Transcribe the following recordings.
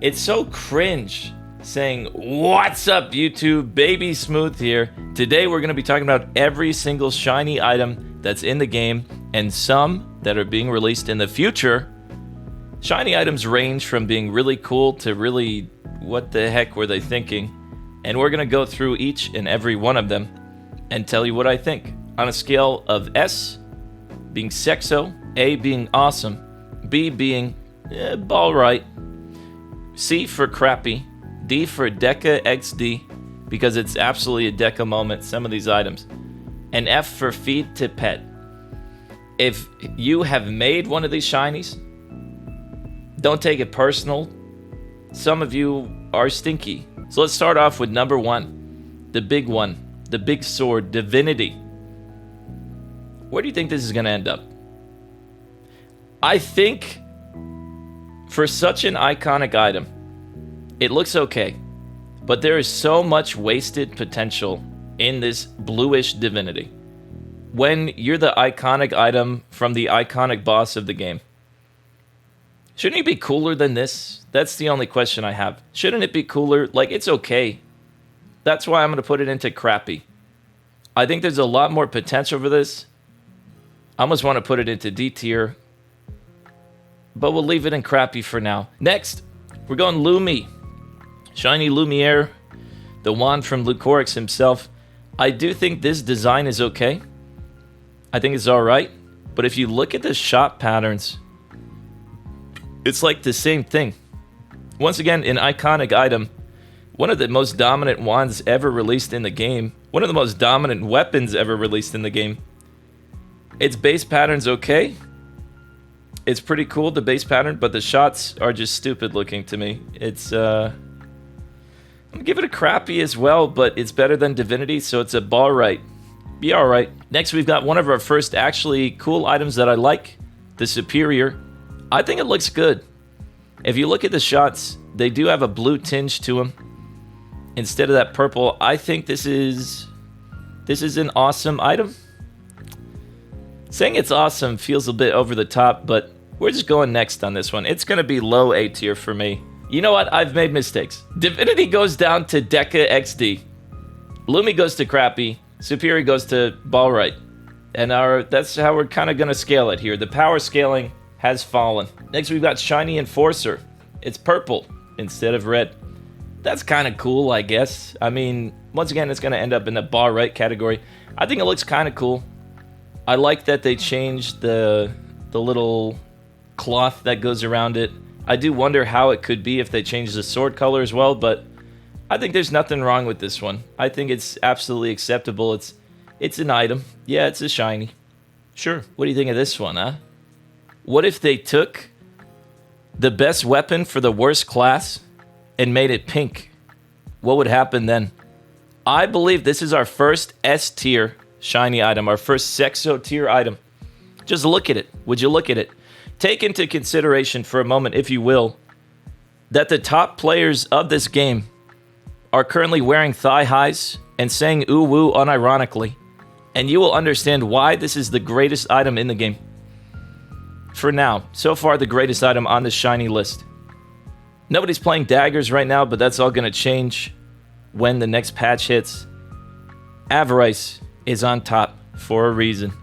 It's so cringe saying, "What's up, YouTube? Baby Smooth here." Today we're going to be talking about every single shiny item that's in the game and some that are being released in the future. Shiny items range from being really cool to really, what the heck were they thinking? And we're going to go through each and every one of them and tell you what I think. On a scale of S being sexo, A being awesome, B being ball right, C for crappy, D for Deca XD, because it's absolutely a Deca moment, some of these items, and F for feed to pet. If you have made one of these shinies, don't take it personal. Some of you are stinky. So let's start off with number one, the big sword, Divinity. Where do you think this is going to end up? I think for such an iconic item, it looks okay, but there is so much wasted potential in this bluish Divinity. When you're the iconic item from the iconic boss of the game, shouldn't he be cooler than this? That's the only question I have. Shouldn't it be cooler? Like, it's okay. That's why I'm going to put it into crappy. I think there's a lot more potential for this. I almost want to put it into D tier, but we'll leave it in crappy for now. Next, we're going Lumi. Shiny Lumiere, the wand from Lucorix himself. I do think this design is okay. I think it's alright. But if you look at the shot patterns, it's like the same thing. Once again, an iconic item. One of the most dominant wands ever released in the game. One of the most dominant weapons ever released in the game. Its base pattern's okay. It's pretty cool, the base pattern, but the shots are just stupid looking to me. It's, I'm gonna give it a crappy as well, but it's better than Divinity, so it's a ball right. Be alright. Next, we've got one of our first actually cool items that I like, the Superior. I think it looks good. If you look at the shots, they do have a blue tinge to them instead of that purple. I think this is an awesome item. Saying it's awesome feels a bit over the top, but we're just going next on this one. It's going to be low A tier for me. You know what? I've made mistakes. Divinity goes down to Deca XD. Lumi goes to crappy. Superior goes to ball right. And that's how we're kind of going to scale it here. The power scaling has fallen. Next, we've got Shiny Enforcer. It's purple instead of red. That's kind of cool, I guess. I mean, once again, it's going to end up in the ball right category. I think it looks kind of cool. I like that they changed the little cloth that goes around it. I do wonder how it could be if they change the sword color as well, but I think there's nothing wrong with this one. I think it's absolutely acceptable. It's an item. Yeah, it's a shiny. Sure. What do you think of this one, huh? What if they took the best weapon for the worst class and made it pink? What would happen then? I believe this is our first S tier shiny item, our first sexo tier item. Just look at it. Would you look at it? Take into consideration for a moment, if you will, that the top players of this game are currently wearing thigh highs and saying ooh woo unironically, and you will understand why this is the greatest item in the game. For now, so far the greatest item on the shiny list. Nobody's playing daggers right now, but that's all going to change when the next patch hits. Avarice is on top for a reason.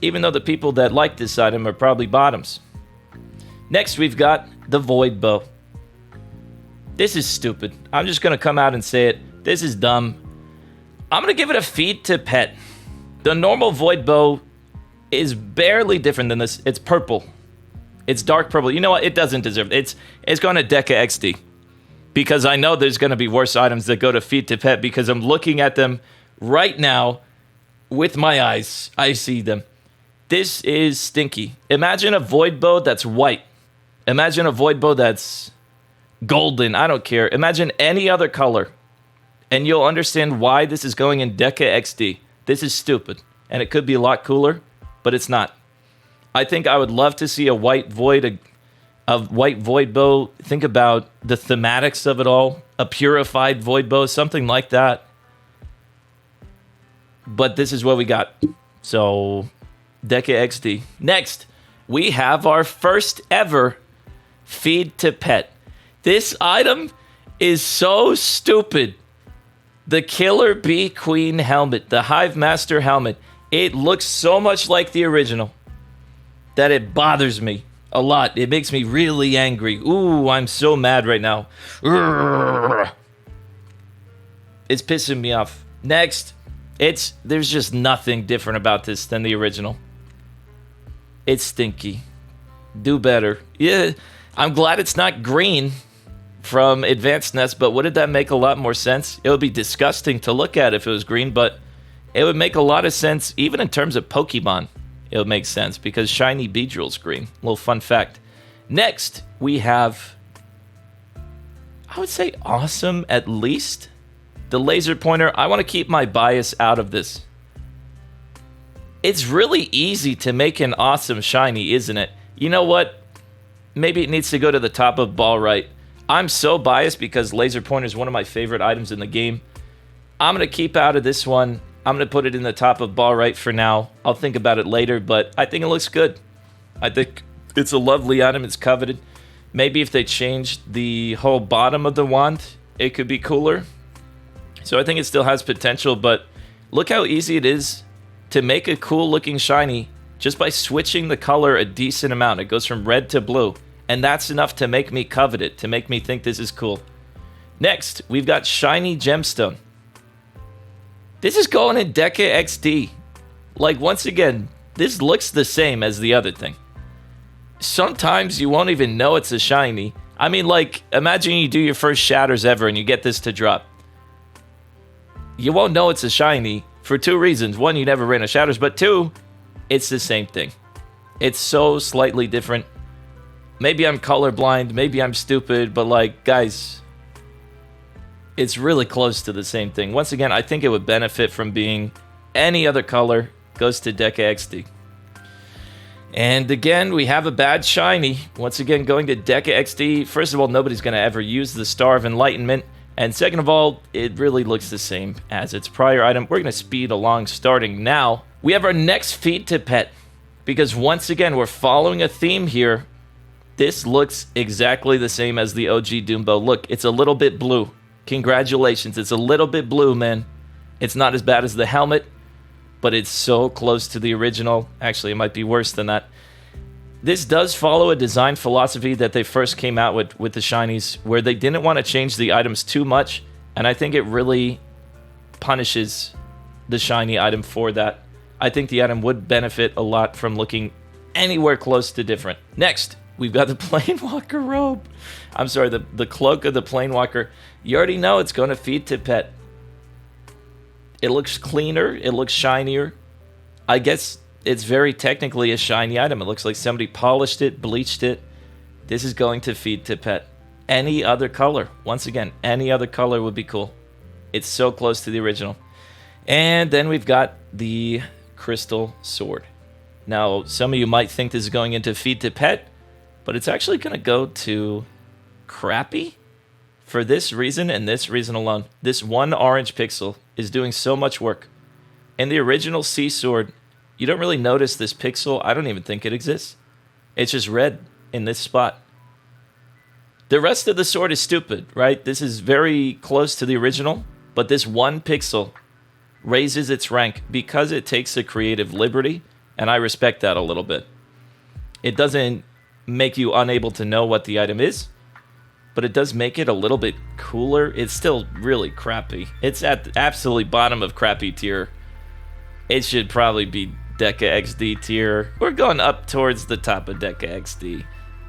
Even though the people that like this item are probably bottoms. Next, we've got the Void Bow. This is stupid. I'm just going to come out and say it. This is dumb. I'm going to give it a feed to pet. The normal Void Bow is barely different than this. It's purple. It's dark purple. You know what? It doesn't deserve it. It's going to Deca XD. Because I know there's going to be worse items that go to feed to pet because I'm looking at them right now with my eyes. I see them. This is stinky. Imagine a Void Bow that's white. Imagine a Void Bow that's golden. I don't care. Imagine any other color. And you'll understand why this is going in Deca XD. This is stupid. And it could be a lot cooler, but it's not. I think I would love to see a white Void Bow. Think about the thematics of it all. A purified Void Bow, something like that. But this is what we got. So, Deca XD. Next, we have our first ever feed to pet. This item is so stupid. The Killer Bee Queen helmet, the Hive Master helmet. It looks so much like the original that it bothers me a lot. It makes me really angry. Ooh, I'm so mad right now. It's pissing me off. Next, there's just nothing different about this than the original. It's stinky. Do better. Yeah, I'm glad it's not green from Advanced Nest, but wouldn't that make a lot more sense? It would be disgusting to look at if it was green, but it would make a lot of sense, even in terms of Pokemon. It would make sense, because Shiny Beedrill's green. Little fun fact. Next, we have, I would say awesome at least. The laser pointer. I want to keep my bias out of this. It's really easy to make an awesome shiny, isn't it? You know what? Maybe it needs to go to the top of ball right. I'm so biased because laser pointer is one of my favorite items in the game. I'm going to keep out of this one. I'm going to put it in the top of ball right for now. I'll think about it later, but I think it looks good. I think it's a lovely item. It's coveted. Maybe if they changed the whole bottom of the wand, it could be cooler. So I think it still has potential, but look how easy it is to make a cool looking shiny just by switching the color a decent amount. It goes from red to blue, and that's enough to make me covet it, to make me think this is cool. Next, we've got Shiny Gemstone. This is going in Deca XD. Like, once again, this looks the same as the other thing. Sometimes you won't even know it's a shiny. I mean, like, imagine you do your first shatters ever and you get this to drop. You won't know it's a shiny for two reasons. One, you never ran a shatters, but two, it's the same thing. It's so slightly different. Maybe I'm colorblind, maybe I'm stupid, but like, guys, it's really close to the same thing. Once again, I think it would benefit from being any other color. Goes to Deca XD. And again, we have a bad shiny. Once again, going to Deca XD. First of all, nobody's going to ever use the Star of Enlightenment. And second of all, it really looks the same as its prior item. We're going to speed along starting now. We have our next feed to pet. Because once again, we're following a theme here. This looks exactly the same as the OG Doombo. Look, it's a little bit blue. Congratulations, it's a little bit blue, man. It's not as bad as the helmet, but it's so close to the original. Actually, it might be worse than that. This does follow a design philosophy that they first came out with the Shinies, where they didn't want to change the items too much, and I think it really punishes the shiny item for that. I think the item would benefit a lot from looking anywhere close to different. Next, we've got the Planewalker robe. I'm sorry, the cloak of the Planewalker. You already know it's going to feed to pet. It looks cleaner. It looks shinier. I guess it's very technically a shiny item. It looks like somebody polished it, bleached it. This is going to feed to pet. Any other color. Once again, any other color would be cool. It's so close to the original. And then we've got the Crystal Sword. Now, some of you might think this is going into feed to pet, but it's actually going to go to crappy for this reason and this reason alone. This one orange pixel is doing so much work. In the original Sea Sword, you don't really notice this pixel. I don't even think it exists. It's just red in this spot. The rest of the sword is stupid, right? This is very close to the original, but this one pixel raises its rank because it takes a creative liberty, and I respect that a little bit. It doesn't make you unable to know what the item is, but it does make it a little bit cooler. It's still really crappy. It's at the absolutely bottom of crappy tier. It should probably be Deca XD tier. We're going up towards the top of Deca XD.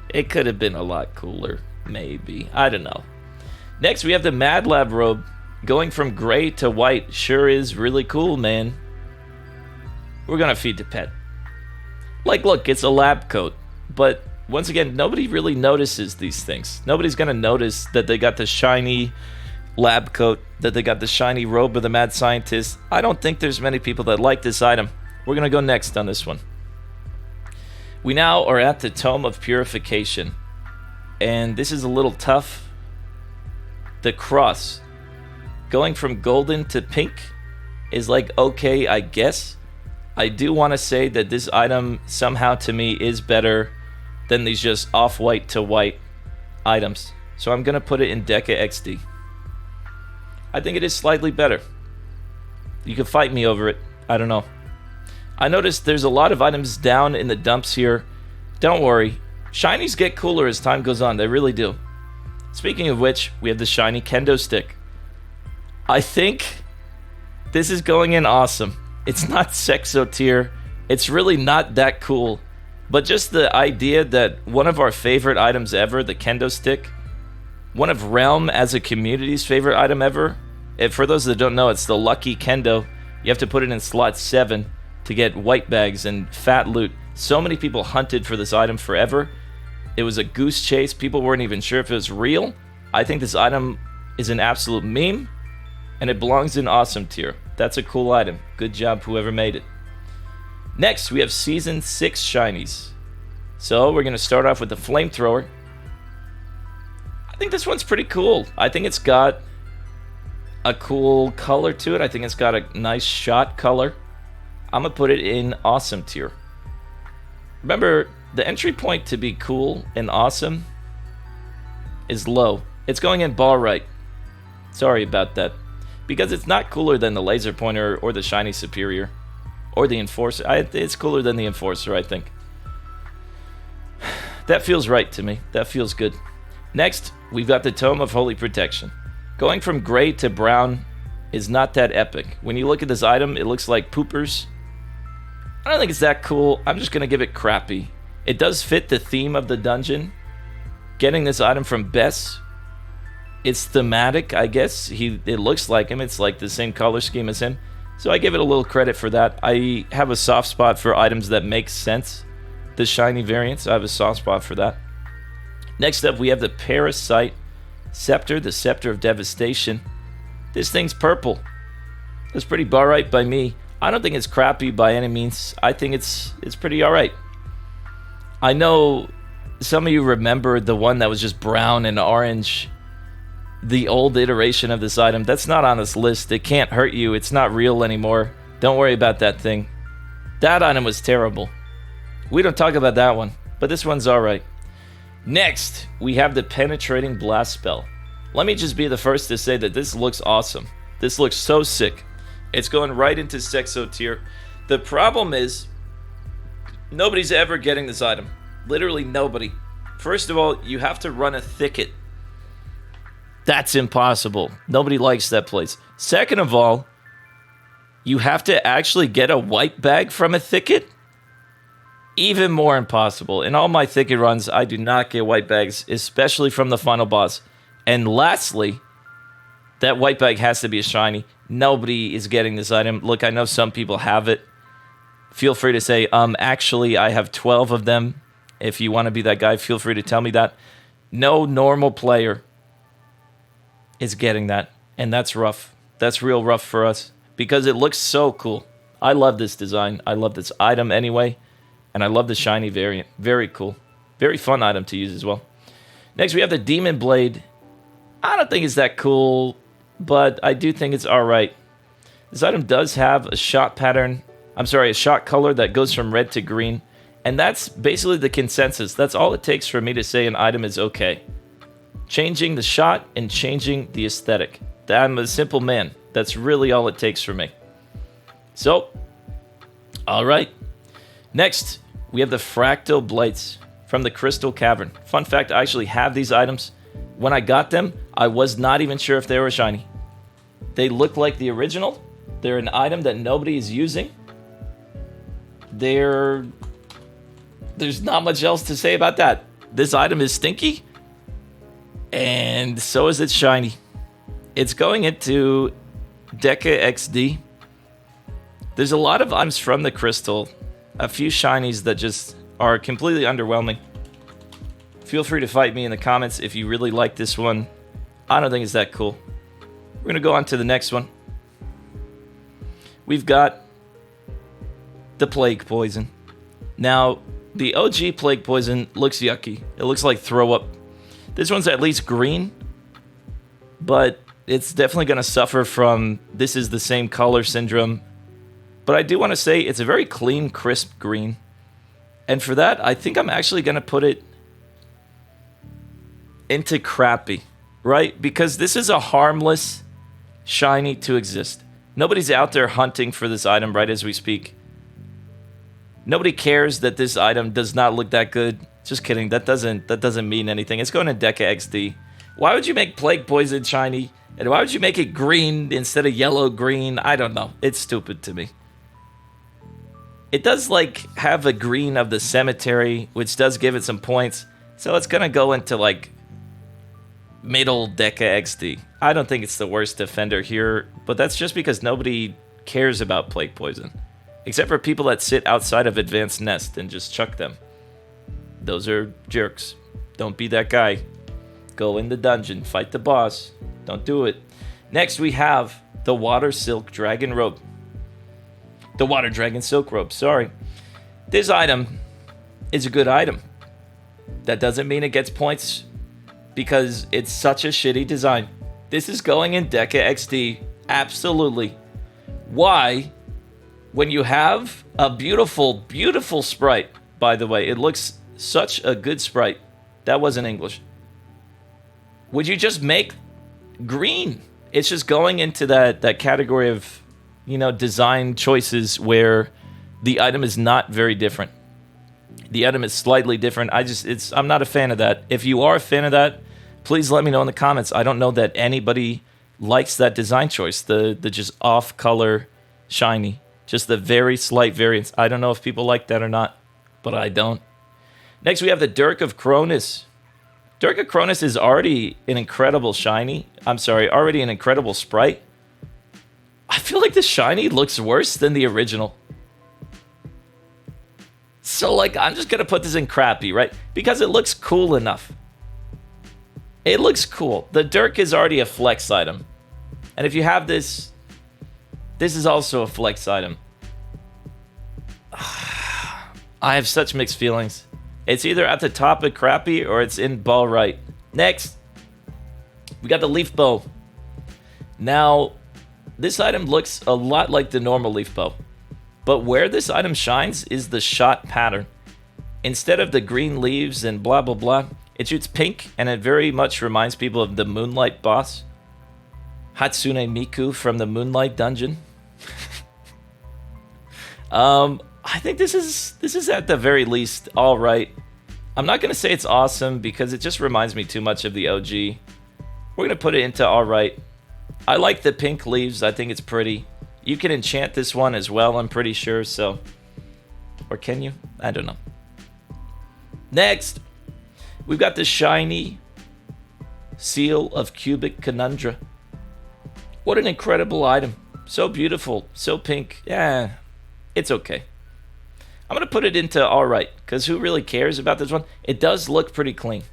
It could have been a lot cooler, maybe. I don't know. Next, we have the Mad Lab robe. Going from gray to white sure is really cool, man. We're going to feed to pet. Like, look, it's a lab coat. But once again, nobody really notices these things. Nobody's going to notice that they got the shiny lab coat, that they got the shiny robe of the mad scientist. I don't think there's many people that like this item. We're going to go next on this one. We now are at the Tome of Purification. And this is a little tough. The cross. Going from golden to pink is like, okay, I guess. I do want to say that this item somehow to me is better than these just off-white to white items. so I'm going to put it in Deca XD. I think it is slightly better. You can fight me over it. I don't know. I noticed there's a lot of items down in the dumps here. Don't worry. Shinies get cooler as time goes on. They really do. Speaking of which, we have the shiny kendo stick. I think this is going in awesome. It's not sexo tier. It's really not that cool. But just the idea that one of our favorite items ever, the kendo stick, one of Realm as a community's favorite item ever, and for those that don't know, it's the Lucky Kendo. You have to put it in slot 7 to get white bags and fat loot. So many people hunted for this item forever. It was a goose chase. People weren't even sure if it was real. I think this item is an absolute meme, and it belongs in awesome tier. That's a cool item. Good job, whoever made it. Next, we have Season 6 Shinies. So, we're going to start off with the Flamethrower. I think this one's pretty cool. I think it's got a cool color to it. I think it's got a nice shot color. I'm going to put it in awesome tier. Remember, the entry point to be cool and awesome is low. It's going in ball right. Sorry about that. Because it's not cooler than the Laser Pointer or the Shiny Superior. Or the Enforcer. It's cooler than the Enforcer, I think. That feels right to me. That feels good. Next, we've got the Tome of Holy Protection. Going from gray to brown is not that epic. When you look at this item, it looks like poopers. I don't think it's that cool. I'm just going to give it crappy. It does fit the theme of the dungeon. Getting this item from Bess, it's thematic, I guess. It looks like him. It's like the same color scheme as him. So I give it a little credit for that. I have a soft spot for items that make sense. The shiny variants, I have a soft spot for that. Next up, we have the Parasite Scepter, the Scepter of Devastation. This thing's purple. It's pretty alright by me. I don't think it's crappy by any means. I think it's pretty alright. I know some of you remember the one that was just brown and orange. The old iteration of this item. That's not on this list. It can't hurt you. It's not real anymore. Don't worry about that thing. That item was terrible. We don't talk about that one. But this one's alright. Next, we have the Penetrating Blast Spell. Let me just be the first to say that this looks awesome. This looks so sick. It's going right into Sexo tier. The problem is, nobody's ever getting this item. Literally nobody. First of all, you have to run a thicket. That's impossible. Nobody likes that place. Second of all, you have to actually get a white bag from a thicket. Even more impossible. In all my thicket runs, I do not get white bags, especially from the final boss. And lastly, that white bag has to be a shiny. Nobody is getting this item. Look, I know some people have it. Feel free to say, actually, I have 12 of them. If you want to be that guy, feel free to tell me that. No normal player is getting that, and that's rough. That's real rough for us because it looks so cool. I love this design. I love this item anyway, and I love the shiny variant. Very cool. Very fun item to use as well. Next, we have the Demon Blade. I don't think it's that cool, but I do think it's alright. This item does have a shot pattern. I'm sorry, a shot color that goes from red to green, and that's basically the consensus. That's all it takes for me to say an item is okay. Changing the shot and changing the aesthetic. I'm a simple man. That's really all it takes for me. So, alright. Next, we have the Fractal Blights from the Crystal Cavern. Fun fact, I actually have these items. When I got them, I was not even sure if they were shiny. They look like the original. They're an item that nobody is using. There's not much else to say about that. This item is stinky. And so is it shiny. It's going into Deca XD. There's a lot of items from the crystal. A few shinies that just are completely underwhelming. Feel free to fight me in the comments if you really like this one. I don't think it's that cool. We're going to go on to the next one. We've got the Plague Poison. Now, the OG Plague Poison looks yucky. It looks like throw up. This one's at least green, but it's definitely going to suffer from this is the same color syndrome. But I do want to say it's a very clean, crisp green. And for that, I think I'm actually going to put it into crappy, right? Because this is a harmless shiny to exist. Nobody's out there hunting for this item right as we speak. Nobody cares that this item does not look that good. Just kidding. That doesn't mean anything. It's going to Deca XD. Why would you make Plague Poison shiny? And why would you make it green instead of yellow-green? I don't know. It's stupid to me. It does, like, have a green of the cemetery, which does give it some points. So it's going to go into, like, middle Deca XD. I don't think it's the worst defender here, but that's just because nobody cares about Plague Poison. Except for people that sit outside of Advanced Nest and just chuck them. Those are jerks. Don't be that guy. Go in the dungeon. Fight the boss. Don't do it. Next, we have the Water Silk Dragon Robe. The Water Dragon Silk Robe, sorry. This item is a good item. That doesn't mean it gets points because it's such a shitty design. This is going in Deca XD. Absolutely. Why? When you have a beautiful, beautiful sprite, by the way, it looks such a good sprite. That wasn't English. Would you just make green? It's just going into that category of, you know, design choices where the item is not very different. The item is slightly different. I'm not a fan of that. If you are a fan of that, please let me know in the comments. I don't know that anybody likes that design choice, the just off color shiny. Just the very slight variance. I don't know if people like that or not, but I don't. Next, we have the Dirk of Cronus. Dirk of Cronus is already an incredible shiny. I'm sorry, already an incredible sprite. I feel like the shiny looks worse than the original. So, like, I'm just going to put this in crappy, right? Because it looks cool enough. It looks cool. The Dirk is already a flex item. And if you have this... This is also a flex item. I have such mixed feelings. It's either at the top of crappy or it's in ball right. Next, we got the Leaf Bow. Now, this item looks a lot like the normal Leaf Bow. But where this item shines is the shot pattern. Instead of the green leaves and blah, blah, blah, it shoots pink, and it very much reminds people of the Moonlight boss. Hatsune Miku from the Moonlight Dungeon. I think this is at the very least all right. I'm not going to say it's awesome because it just reminds me too much of the OG. We're going to put it into all right. I like the pink leaves. I think it's pretty. You can enchant this one as well, I'm pretty sure, so... Or can you? I don't know. Next, we've got the shiny Seal of Cubic Conundra. What an incredible item. So beautiful, so pink. Yeah, it's okay. I'm going to put it into alright, because who really cares about this one? It does look pretty clean.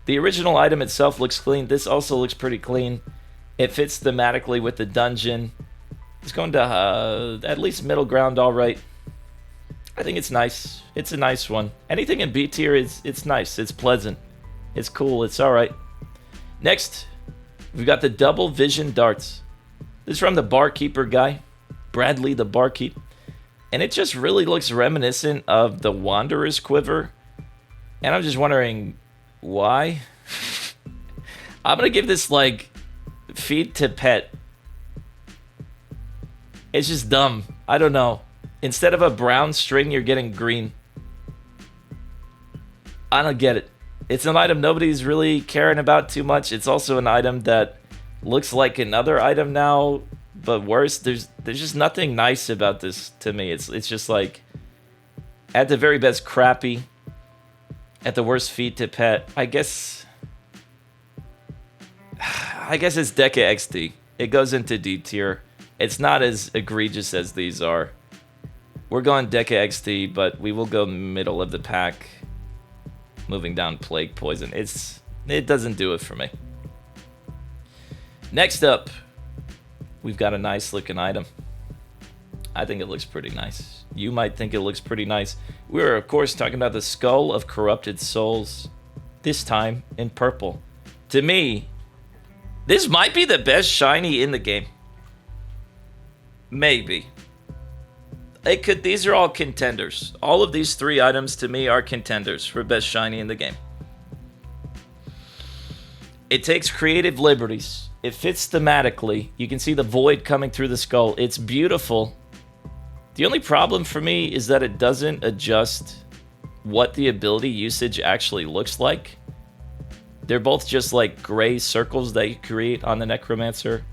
The original item itself looks clean. This also looks pretty clean. It fits thematically with the dungeon. It's going to at least middle ground alright. I think it's nice. It's a nice one. Anything in B tier, it's nice. It's pleasant. It's cool. It's alright. Next, we've got the Double Vision Darts. This is from the Barkeeper guy, Bradley the Barkeep. And it just really looks reminiscent of the Wanderer's Quiver. And I'm just wondering, why? I'm going to give this, like, feed to pet. It's just dumb. I don't know. Instead of a brown string, you're getting green. I don't get it. It's an item nobody's really caring about too much. It's also an item that looks like another item now, but worse. There's just nothing nice about this to me. It's just like, at the very best, crappy. At the worst, feed to pet. I guess it's Deca XD. It goes into D tier. It's not as egregious as these are. We're going Deca XD, but we will go middle of the pack. Moving down Plague Poison. It doesn't do it for me. Next up, we've got a nice looking item. I think it looks pretty nice. You might think it looks pretty nice. We're, of course, talking about the Skull of Corrupted Souls. This time in purple. To me, this might be the best shiny in the game. Maybe. These are all contenders. All of these three items to me are contenders for best shiny in the game. It takes creative liberties. It fits thematically. You can see the void coming through the skull. It's beautiful. The only problem for me is that it doesn't adjust what the ability usage actually looks like. They're both just like gray circles that you create on the Necromancer.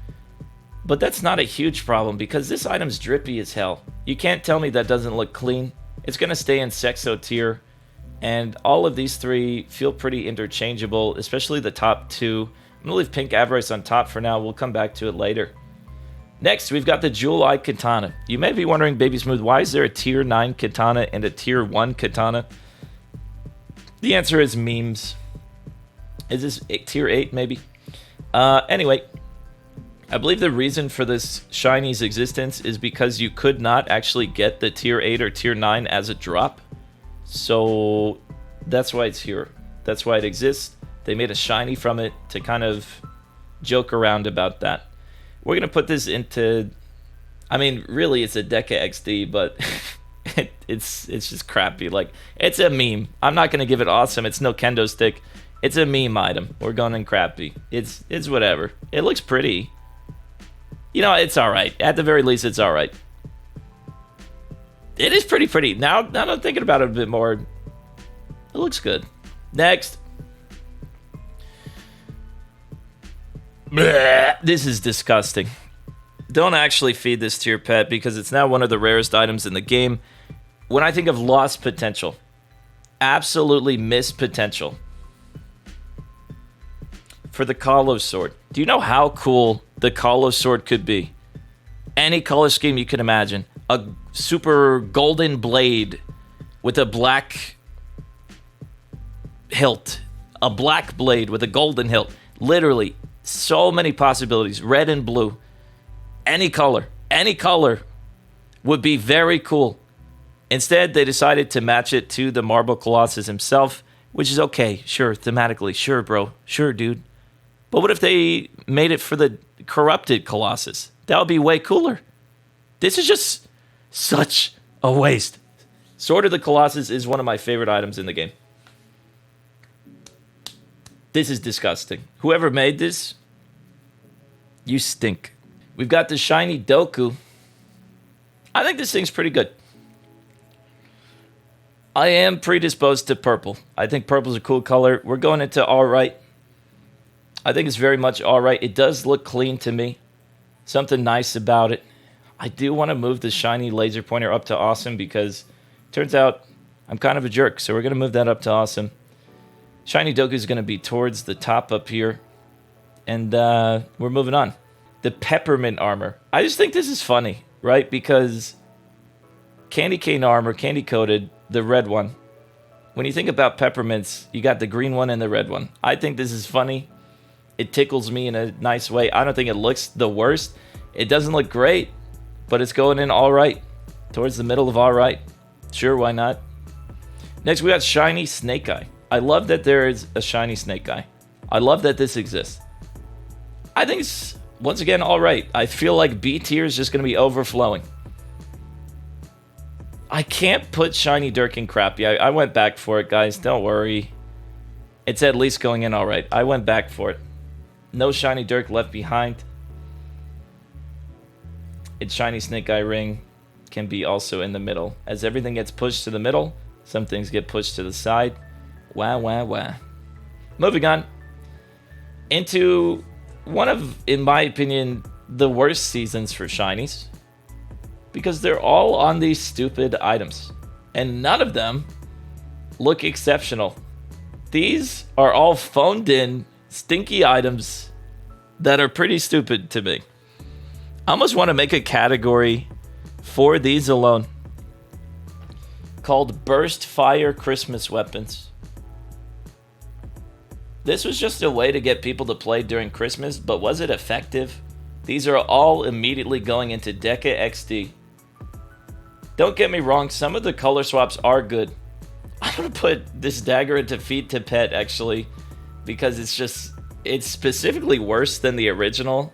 But that's not a huge problem because this item's drippy as hell. You can't tell me that doesn't look clean. It's going to stay in Sexo tier. And all of these three feel pretty interchangeable, especially the top two. I'm going to leave Pink Avarice on top for now. We'll come back to it later. Next, we've got the Jewel-Eyed Katana. You may be wondering, Baby Smooth, why is there a tier 9 katana and a tier 1 katana? The answer is memes. Is this tier 8 maybe? Anyway, I believe the reason for this Shiny's existence is because you could not actually get the tier 8 or tier 9 as a drop. So that's why it's here. That's why it exists. They made a Shiny from it to kind of joke around about that. We're going to put this into... I mean, really, it's a Deca XD, but it's just crappy. Like, it's a meme. I'm not going to give it awesome. It's no kendo stick. It's a meme item. We're going in crappy. It's whatever. It looks pretty. You know, it's alright. At the very least, it's alright. It is pretty. Now that I'm thinking about it a bit more, it looks good. Next. Blech, this is disgusting. Don't actually feed this to your pet because it's now one of the rarest items in the game. When I think of lost potential, absolutely missed potential for the Kalos sword. Do you know how cool the Kalos sword could be? Any color scheme you can imagine. A super golden blade with a black hilt. A black blade with a golden hilt. Literally, so many possibilities. Red and blue. Any color would be very cool. Instead, they decided to match it to the Marble Colossus himself, which is okay. Sure, thematically. Sure, bro. Sure, dude. But what if they made it for the corrupted Colossus? That would be way cooler. This is just such a waste. Sword of the Colossus is one of my favorite items in the game. This is disgusting. Whoever made this, you stink. We've got the shiny Doku. I think this thing's pretty good. I am predisposed to purple. I think purple's a cool color. We're going into alright. I think it's very much alright. It does look clean to me. Something nice about it. I do want to move the shiny laser pointer up to awesome because turns out I'm kind of a jerk. So we're going to move that up to awesome. Shiny Doku is going to be towards the top up here. And we're moving on. The peppermint armor. I just think this is funny, right? Because candy cane armor, candy coated, the red one. When you think about peppermints, you got the green one and the red one. I think this is funny. It tickles me in a nice way. I don't think it looks the worst. It doesn't look great, but it's going in all right. Towards the middle of all right. Sure, why not? Next, we got Shiny Snake Eye. I love that there is a Shiny Snake Eye. I love that this exists. I think it's, once again, all right. I feel like B tier is just going to be overflowing. I can't put Shiny Dirk in crappy. I went back for it, guys. Don't worry. It's at least going in all right. I went back for it. No Shiny Dirk left behind. Its Shiny Snake Eye ring can be also in the middle. As everything gets pushed to the middle, some things get pushed to the side. Wah. Moving on into one of, in my opinion, the worst seasons for Shinies. Because they're all on these stupid items. And none of them look exceptional. These are all phoned in, stinky items that are pretty stupid to me. I almost want to make a category for these alone. Called Burst Fire Christmas Weapons. This was just a way to get people to play during Christmas, but was it effective? These are all immediately going into Deca XD. Don't get me wrong, some of the color swaps are good. I'm going to put this dagger into Feed to Pet, actually, because it's specifically worse than the original.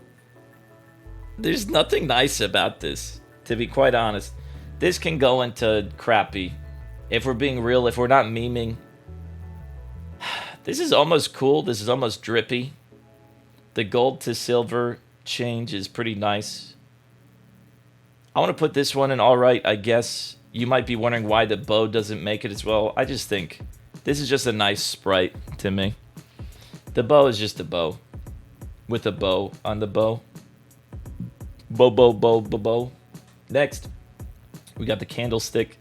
There's nothing nice about this, to be quite honest. This can go into crappy. If we're being real, if we're not memeing. This is almost cool. This is almost drippy. The gold to silver change is pretty nice. I want to put this one in all right, I guess. You might be wondering why the bow doesn't make it as well. I just think this is just a nice sprite to me. The bow is just a bow. With a bow on the bow. Bow, bow, bow, bow, bow. Next, we got the candlestick.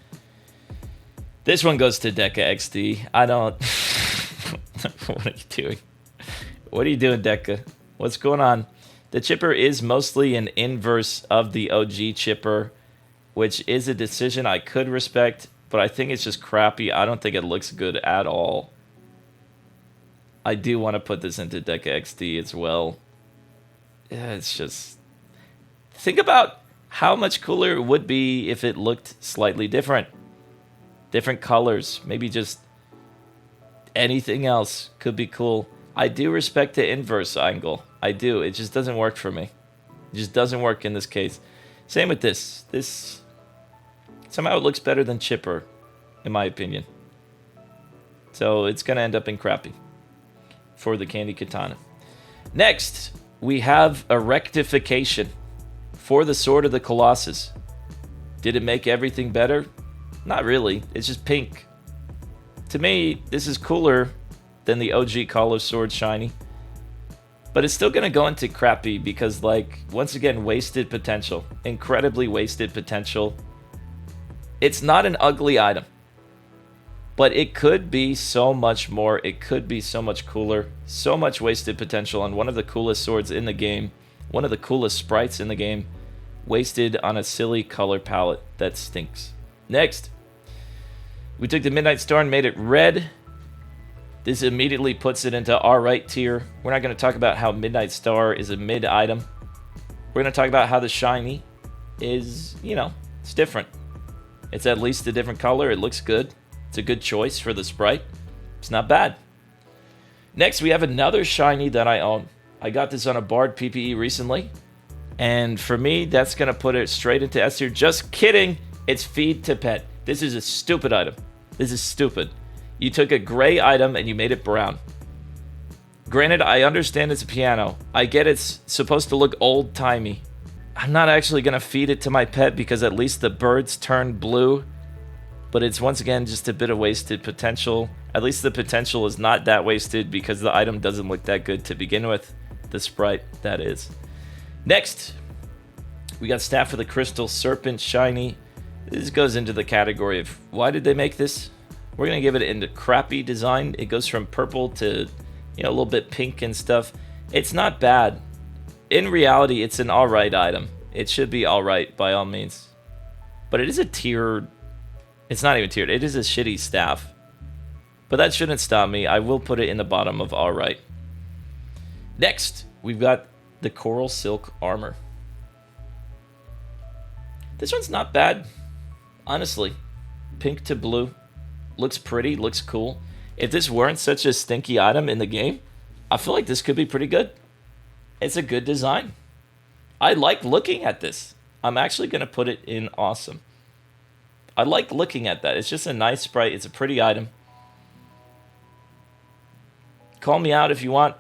This one goes to Deca XD. I don't... What are you doing? What are you doing, Deca? What's going on? The chipper is mostly an inverse of the OG chipper, which is a decision I could respect, but I think it's just crappy. I don't think it looks good at all. I do want to put this into Deca XD as well. Yeah, it's just... Think about how much cooler it would be if it looked slightly different. Different colors. Maybe just anything else could be cool. I do respect the inverse angle. I do. It just doesn't work for me. It just doesn't work in this case. Same with this. This... Somehow it looks better than chipper, in my opinion. So it's going to end up in crappy for the Candy Katana. Next, we have a rectification for the Sword of the Colossus. Did it make everything better? Not really. It's just pink. To me, this is cooler than the OG Collar Sword Shiny. But it's still going to go into crappy because, like, once again, wasted potential. Incredibly wasted potential. It's not an ugly item. But it could be so much more. It could be so much cooler. So much wasted potential on one of the coolest swords in the game. One of the coolest sprites in the game. Wasted on a silly color palette that stinks. Next, we took the Midnight Star and made it red. This immediately puts it into alright tier. We're not going to talk about how Midnight Star is a mid item. We're going to talk about how the shiny is, you know, it's different. It's at least a different color. It looks good. It's a good choice for the sprite. It's not bad. Next, we have another shiny that I own. I got this on a Bard PPE recently. And for me, that's going to put it straight into S tier. Just kidding. It's Feed to Pet. This is a stupid item. This is stupid. You took a gray item and you made it brown. Granted, I understand it's a piano. I get it's supposed to look old-timey. I'm not actually going to feed it to my pet because at least the birds turn blue. But it's once again just a bit of wasted potential. At least the potential is not that wasted because the item doesn't look that good to begin with. The sprite, that is. Next, we got Staff of the Crystal Serpent Shiny. This goes into the category of why did they make this? We're going to give it into crappy design. It goes from purple to, you know, a little bit pink and stuff. It's not bad. In reality, it's an alright item. It should be alright by all means. But it is a tiered... It's not even tiered. It is a shitty staff. But that shouldn't stop me. I will put it in the bottom of alright. Next, we've got the Coral Silk Armor. This one's not bad. Honestly. Pink to blue. Looks pretty. Looks cool. If this weren't such a stinky item in the game, I feel like this could be pretty good. It's a good design. I like looking at this. I'm actually going to put it in awesome. I like looking at that. It's just a nice sprite. It's a pretty item. Call me out if you want.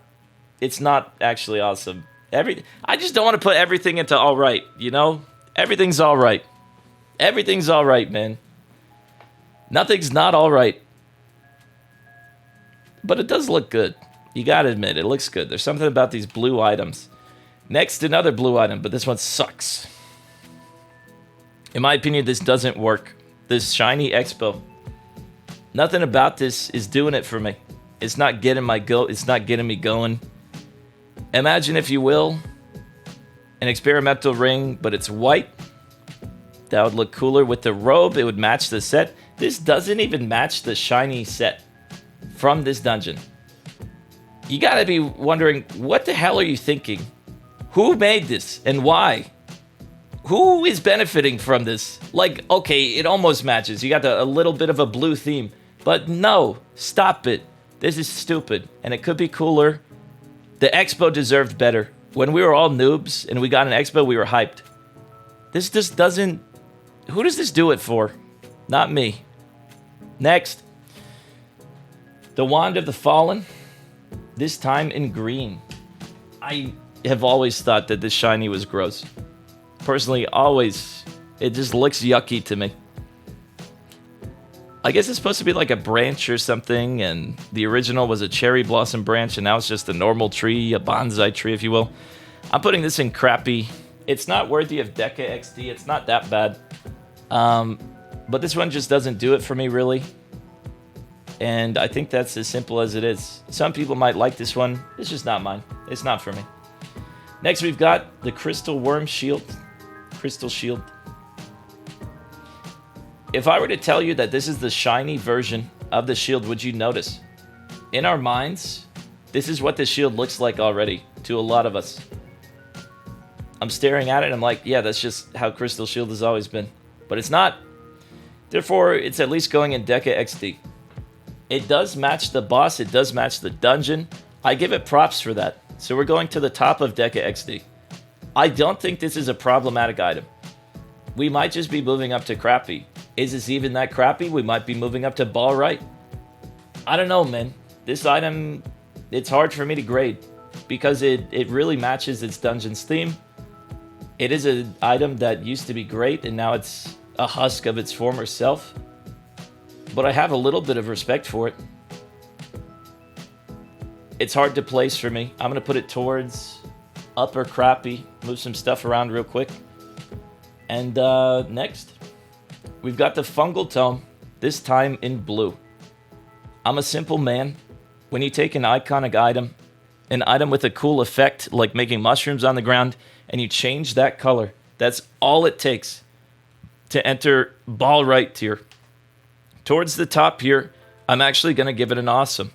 It's not actually awesome. I just don't want to put everything into alright, you know? Everything's alright. Everything's alright, man. Nothing's not alright. But it does look good. You gotta admit, it looks good. There's something about these blue items. Next, another blue item, but this one sucks. In my opinion, this doesn't work. This Shiny Expo. Nothing about this is doing it for me. It's not getting it's not getting me going. Imagine, if you will, an experimental ring, but it's white. That would look cooler with the robe. It would match the set. This doesn't even match the shiny set from this dungeon. You gotta be wondering, what the hell are you thinking? Who made this and why? Who is benefiting from this? Like, okay, it almost matches. You got a little bit of a blue theme. But no, stop it. This is stupid. And it could be cooler. The Expo deserved better. When we were all noobs and we got an Expo, we were hyped. This just doesn't... Who does this do it for? Not me. Next. The Wand of the Fallen. This time in green. I have always thought that this shiny was gross. Personally, always. It just looks yucky to me. I guess it's supposed to be like a branch or something, and the original was a cherry blossom branch, and now it's just a normal tree, a bonsai tree, if you will. I'm putting this in crappy. It's not worthy of Deca XD. It's not that bad. But this one just doesn't do it for me, really. And I think that's as simple as it is. Some people might like this one. It's just not mine. It's not for me. Next, we've got the Crystal Worm Shield. Crystal Shield. If I were to tell you that this is the shiny version of the shield, would you notice? In our minds, this is what the shield looks like already to a lot of us. I'm staring at it and I'm like, yeah, that's just how Crystal Shield has always been. But it's not. Therefore, it's at least going in Deca XD. It does match the boss. It does match the dungeon. I give it props for that. So we're going to the top of Deca XD. I don't think this is a problematic item. We might just be moving up to crappy. Is this even that crappy? We might be moving up to ball right. I don't know, man. This item, it's hard for me to grade because it really matches its dungeon's theme. It is an item that used to be great and now it's a husk of its former self. But I have a little bit of respect for it. It's hard to place for me. I'm going to put it towards upper crappy. Move some stuff around real quick. And next, we've got the Fungal Tome, this time in blue. I'm a simple man. When you take an iconic item, an item with a cool effect, like making mushrooms on the ground, and you change that color, that's all it takes to enter ball right tier. Towards the top here, I'm actually going to give it an awesome.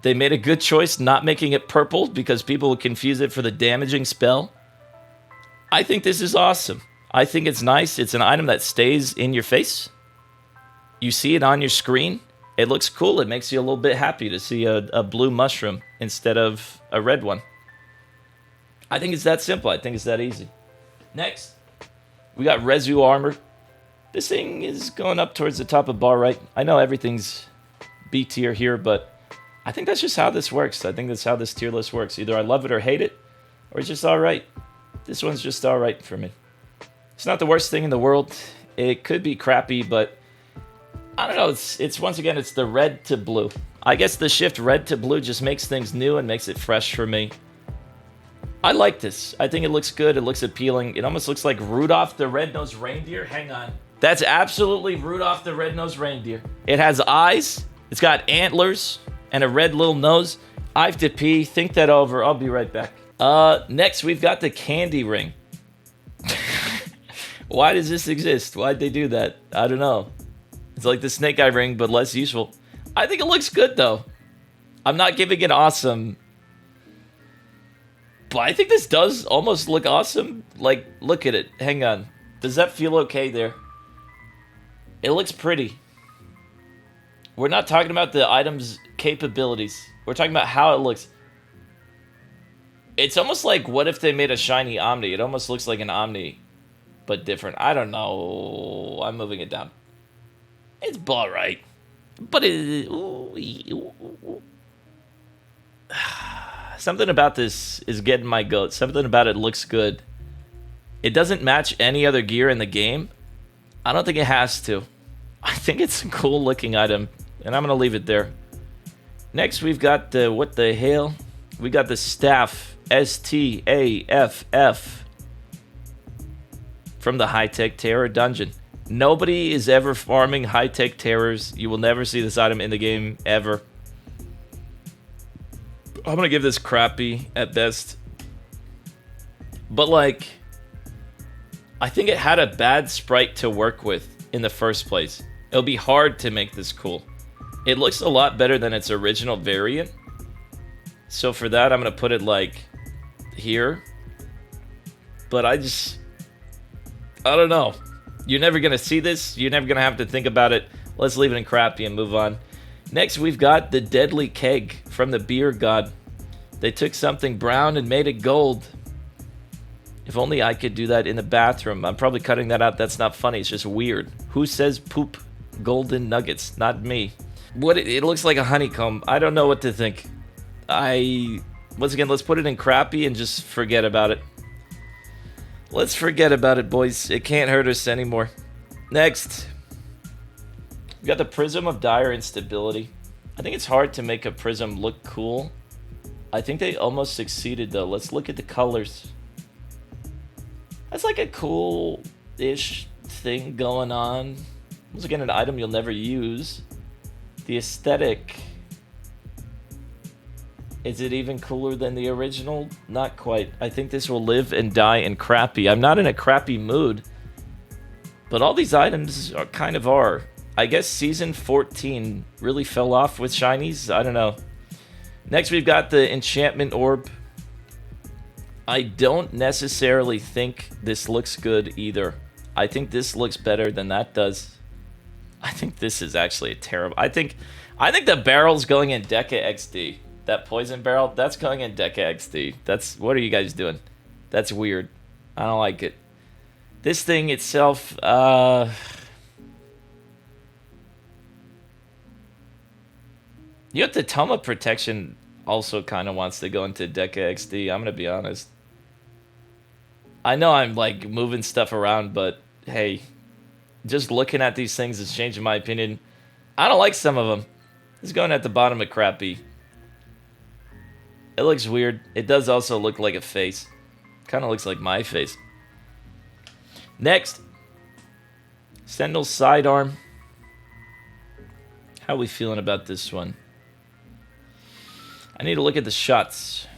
They made a good choice not making it purple because people would confuse it for the damaging spell. I think this is awesome. I think it's nice. It's an item that stays in your face. You see it on your screen. It looks cool. It makes you a little bit happy to see a blue mushroom instead of a red one. I think it's that simple. I think it's that easy. Next, we got Resu Armor. This thing is going up towards the top of bar right. I know everything's B tier here, but I think that's just how this works. I think that's how this tier list works. Either I love it or hate it, or it's just all right. This one's just all right for me. It's not the worst thing in the world. It could be crappy, but I don't know. It's once again, it's the red to blue. I guess the shift red to blue just makes things new and makes it fresh for me. I like this. I think it looks good. It looks appealing. It almost looks like Rudolph the Red-Nosed Reindeer. Hang on. That's absolutely Rudolph the Red-Nosed Reindeer. It has eyes. It's got antlers and a red little nose. I have to pee. Think that over. I'll be right back. Next, we've got the candy ring. Why does this exist? Why'd they do that? I don't know. It's like the Snake Eye ring, but less useful. I think it looks good, though. I'm not giving it awesome. But I think this does almost look awesome. Like, look at it. Hang on. Does that feel okay there? It looks pretty. We're not talking about the item's capabilities. We're talking about how it looks. It's almost like, what if they made a shiny Omni? It almost looks like an Omni, but different. I don't know. I'm moving it down. It's ball right. But it... Something about this is getting my goat. Something about it looks good. It doesn't match any other gear in the game. I don't think it has to. I think it's a cool looking item, and I'm going to leave it there. Next, we've got the... What the hell? We got the Staff. S-T-A-F-F. From the High-Tech Terror Dungeon. Nobody is ever farming High-Tech Terrors. You will never see this item in the game, ever. I'm going to give this crappy at best. But, like, I think it had a bad sprite to work with in the first place. It'll be hard to make this cool. It looks a lot better than its original variant. So for that, I'm going to put it, like, here. But I don't know. You're never going to see this. You're never going to have to think about it. Let's leave it in crappy and move on. Next, we've got the Deadly Keg from the Beer God. They took something brown and made it gold. If only I could do that in the bathroom. I'm probably cutting that out. That's not funny. It's just weird. Who says poop golden nuggets? Not me. It looks like a honeycomb. I don't know what to think. I Once again, let's put it in crappy and just forget about it. Let's forget about it, boys. It can't hurt us anymore. Next. We got the Prism of Dire Instability. I think it's hard to make a Prism look cool. I think they almost succeeded, though. Let's look at the colors. That's like a cool-ish thing going on. Once again, an item you'll never use. The aesthetic. Is it even cooler than the original? Not quite. I think this will live and die in crappy. I'm not in a crappy mood, but all these items are kind of are. I guess Season 14 really fell off with Shinies. I don't know. Next, we've got the Enchantment Orb. I don't necessarily think this looks good either. I think this looks better than that does. I think this is actually a terrible... I think the barrel's going in Deca XD. That poison barrel, that's going in Deca XD. That's... What are you guys doing? That's weird. I don't like it. This thing itself, you have the Toma Protection also kind of wants to go into Deca XD. I'm going to be honest. I know I'm like moving stuff around, but hey, just looking at these things is changing my opinion. I don't like some of them. It's going at the bottom of crappy. It looks weird. It does also look like a face. Kind of looks like my face. Next. Sentinel Sidearm. How are we feeling about this one? I need to look at the shots.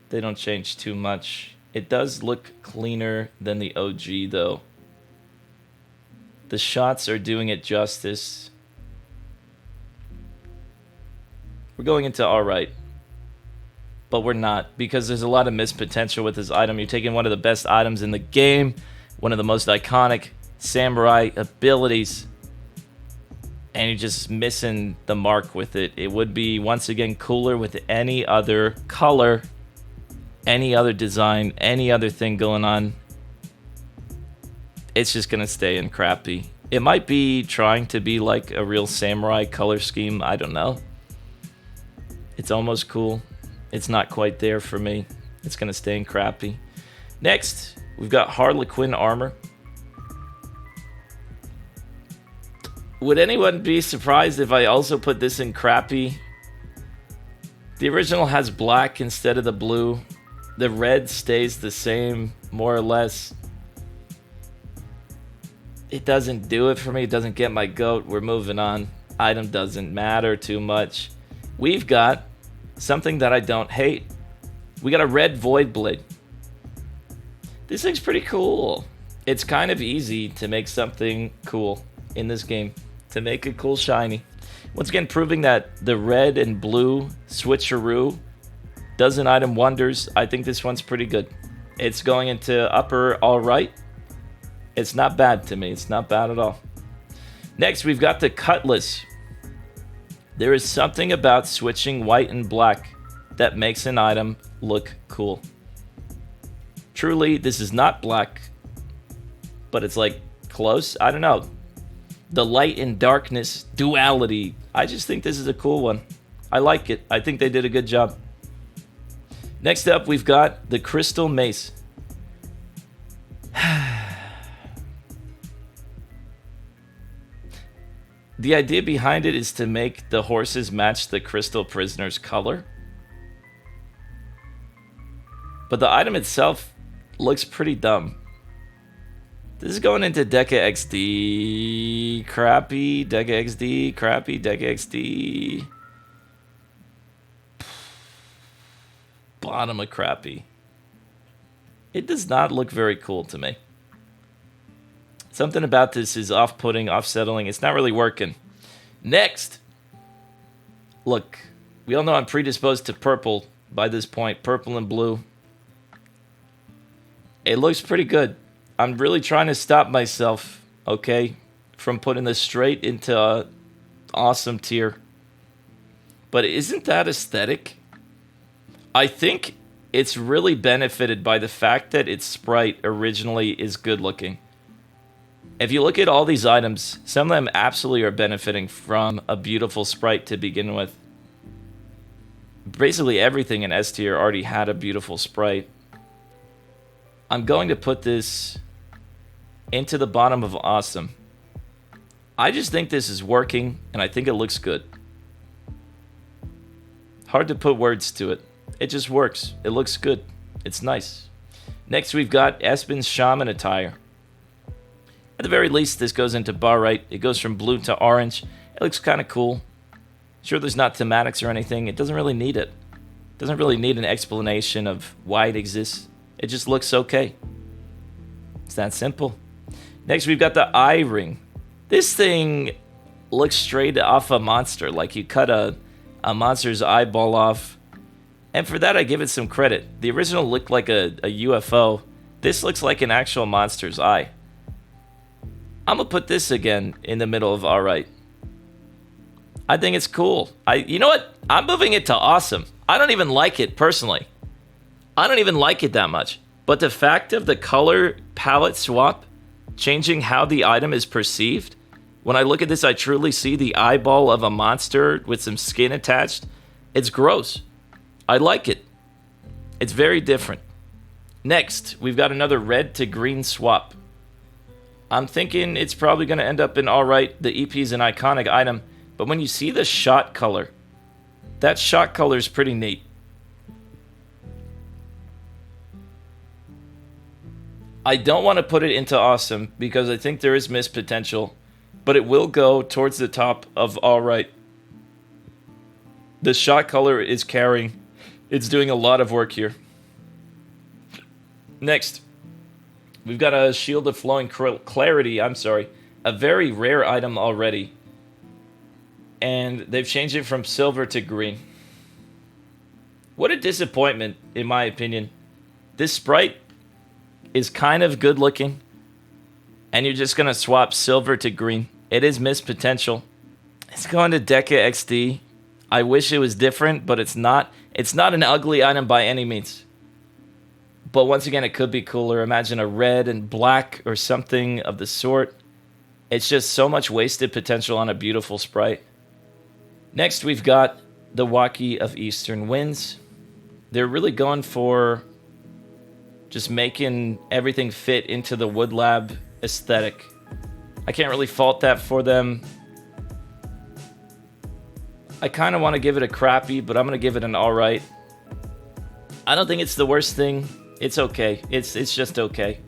They don't change too much. It does look cleaner than the OG, though. The shots are doing it justice. We're going into alright. But we're not, because there's a lot of missed potential with this item. You're taking one of the best items in the game, one of the most iconic samurai abilities, and you're just missing the mark with it. It would be, once again, cooler with any other color, any other design, any other thing going on. It's just gonna stay in crappy. It might be trying to be like a real samurai color scheme. I don't know. It's almost cool. It's not quite there for me. It's gonna stay in crappy. Next, we've got Harlequin armor. Would anyone be surprised if I also put this in crappy? The original has black instead of the blue. The red stays the same, more or less. It doesn't do it for me. It doesn't get my goat. We're moving on. Item doesn't matter too much. We've got something that I don't hate. We got a red Void Blade. This thing's pretty cool. It's kind of easy to make something cool in this game. To make a cool shiny. Once again, proving that the red and blue switcheroo does an item wonders. I think this one's pretty good. It's going into upper alright. It's not bad to me. It's not bad at all. Next, we've got the Cutlass. There is something about switching white and black that makes an item look cool. Truly, this is not black, but it's like close. I don't know. The light and darkness duality. I just think this is a cool one. I like it. I think they did a good job. Next up, we've got the Crystal Mace. The idea behind it is to make the horses match the Crystal Prisoner's color. But the item itself looks pretty dumb. This is going into Deca XD. Crappy. Deca XD. Crappy. Deca XD. Bottom of crappy. It does not look very cool to me. Something about this is off-putting, off-settling. It's not really working. Next. Look. We all know I'm predisposed to purple by this point. Purple and blue. It looks pretty good. I'm really trying to stop myself, okay, from putting this straight into awesome tier. But isn't that aesthetic? I think it's really benefited by the fact that its sprite originally is good looking. If you look at all these items, some of them absolutely are benefiting from a beautiful sprite to begin with. basically everything in S tier already had a beautiful sprite. I'm going to put this into the bottom of awesome. I just think this is working, and I think it looks good. Hard to put words to it. It just works. It looks good. It's nice. Next, we've got Espen's Shaman attire. At the very least, this goes into bar right. It goes from blue to orange. It looks kind of cool. Sure, there's not thematics or anything. It doesn't really need it. It doesn't really need an explanation of why it exists. It just looks okay. It's that simple. Next, we've got the eye ring. This thing looks straight off a monster, like you cut a monster's eyeball off. And for that, I give it some credit. The original looked like a UFO. This looks like an actual monster's eye. I'm gonna put this again in the middle of alright. I think it's cool. You know what? I'm moving it to awesome. I don't even like it personally. I don't even like it that much. But the fact of the color palette swap, changing how the item is perceived, when I look at this, I truly see the eyeball of a monster with some skin attached. It's gross. I like it. It's very different. Next, we've got another red to green swap. I'm thinking it's probably going to end up in alright. The EP is an iconic item. But when you see the shot color, that shot color is pretty neat. I don't want to put it into awesome because I think there is missed potential, but it will go towards the top of alright. The shot color is carrying. It's doing a lot of work here. Next, we've got a Shield of Flowing Clarity, a very rare item already. And they've changed it from silver to green. What a disappointment, in my opinion. This sprite is kind of good looking, and you're just going to swap silver to green. It is missed potential. It's going to Deca XD. I wish it was different, but it's not. It's not an ugly item by any means. But once again, it could be cooler. Imagine a red and black or something of the sort. It's just so much wasted potential on a beautiful sprite. Next, we've got the Walkie of Eastern Winds. They're really going for just making everything fit into the Wood Lab aesthetic. I can't really fault that for them. I kind of want to give it a crappy, but I'm going to give it an alright. I don't think it's the worst thing. It's okay. It's just okay.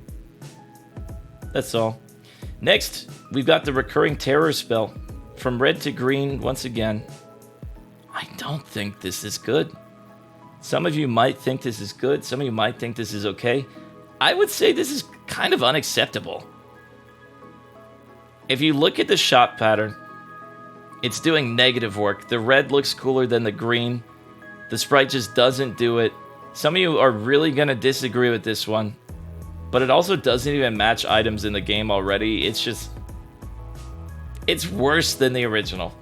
That's all. Next, we've got the Recurring Terror spell. From red to green, once again. I don't think this is good. Some of you might think this is good. Some of you might think this is okay. I would say this is kind of unacceptable. If you look at the shot pattern, it's doing negative work. The red looks cooler than the green. The sprite just doesn't do it. Some of you are really going to disagree with this one. But it also doesn't even match items in the game already. It's just... it's worse than the original.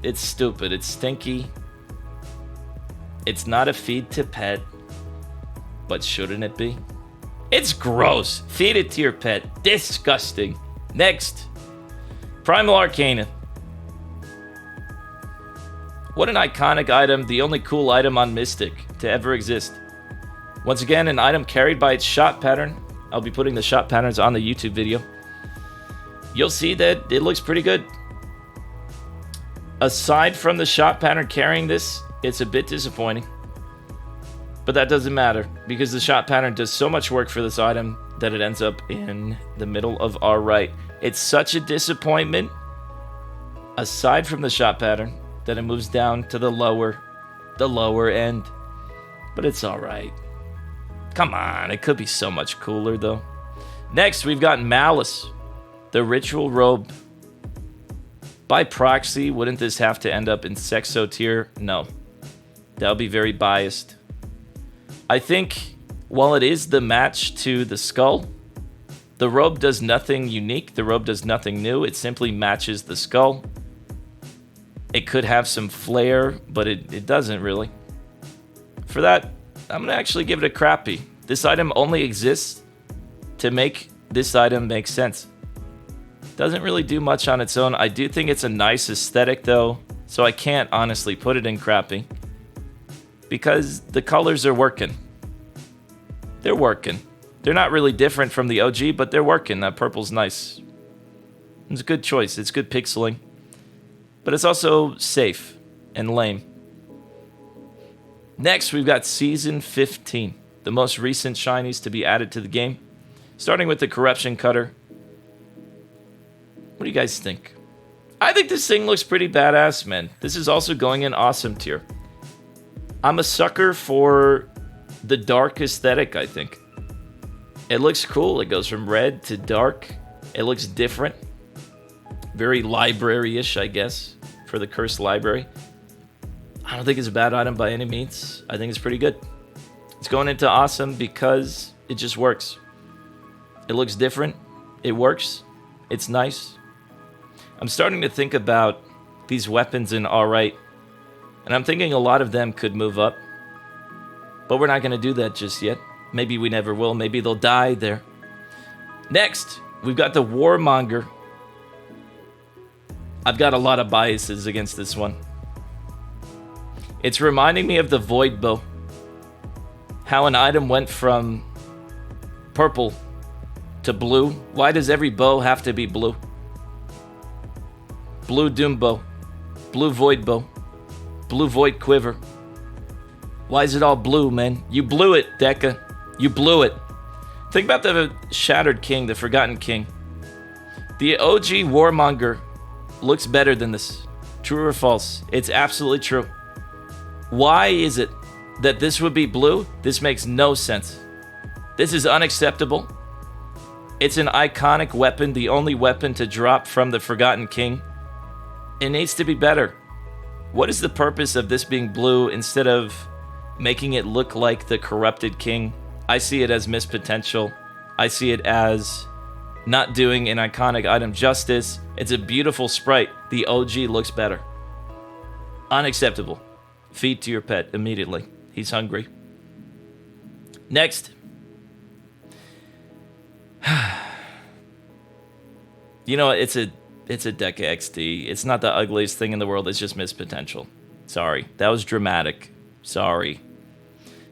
It's stupid. It's stinky. It's not a feed to pet. But shouldn't it be? It's gross. Feed it to your pet. Disgusting. Next. Primal Arcana. What an iconic item. The only cool item on Mystic to ever exist. Once again, an item carried by its shot pattern. I'll be putting the shot patterns on the YouTube video. You'll see that it looks pretty good. Aside from the shot pattern carrying this, it's a bit disappointing. But that doesn't matter, because the shot pattern does so much work for this item that it ends up in the middle of alright. It's such a disappointment, aside from the shot pattern, that it moves down to the lower end. But it's alright. Come on, it could be so much cooler though. Next, we've got Malice, the Ritual Robe. By proxy, wouldn't this have to end up in Sexo tier? No. That would be very biased. I think, while it is the match to the skull, the robe does nothing unique. The robe does nothing new. It simply matches the skull. It could have some flair, but it doesn't really. For that, I'm going to actually give it a crappy. This item only exists to make this item make sense. Doesn't really do much on its own. I do think it's a nice aesthetic though, so I can't honestly put it in crappy. because the colors are working. They're working. They're not really different from the OG, but they're working. That purple's nice. It's a good choice. It's good pixeling. But it's also safe and lame. Next, we've got Season 15, the most recent shinies to be added to the game. Starting with the Corruption Cutter. What do you guys think? I think this thing looks pretty badass, man. This is also going in awesome tier. I'm a sucker for the dark aesthetic, I think. It looks cool. It goes from red to dark. It looks different. Very library-ish, I guess, for the Cursed Library. I don't think it's a bad item by any means. I think it's pretty good. It's going into awesome because it just works. It looks different. It works. It's nice. I'm starting to think about these weapons in alright. And I'm thinking a lot of them could move up. But we're not going to do that just yet. Maybe we never will. Maybe they'll die there. Next, we've got the Warmonger. I've got a lot of biases against this one. It's reminding me of the Void Bow. How an item went from purple to blue. Why does every bow have to be blue? Blue Doom Bow. Blue Void Bow. Blue Void Quiver. Why is it all blue, man? You blew it, Deca. You blew it. Think about the Shattered King, the Forgotten King. The OG Warmonger looks better than this. True or false? It's absolutely true. Why is it that this would be blue? This makes no sense. This is unacceptable. It's an iconic weapon, the only weapon to drop from the Forgotten King. It needs to be better. What is the purpose of this being blue instead of making it look like the Corrupted King? I see it as missed potential. I see it as not doing an iconic item justice. It's a beautiful sprite. The OG looks better. Unacceptable. Feed to your pet immediately. He's hungry. Next. You know, it's a Deca XD. It's not the ugliest thing in the world. It's just missed potential. Sorry. That was dramatic. Sorry.